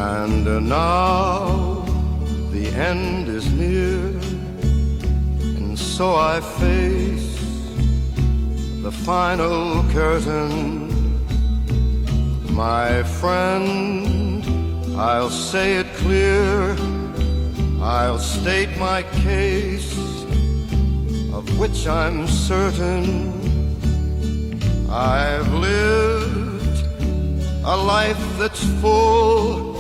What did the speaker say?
And now the end is near, and so I face the final curtain. My friend, I'll say it clear, I'll state my case, of which I'm certain. I've lived a life that's full,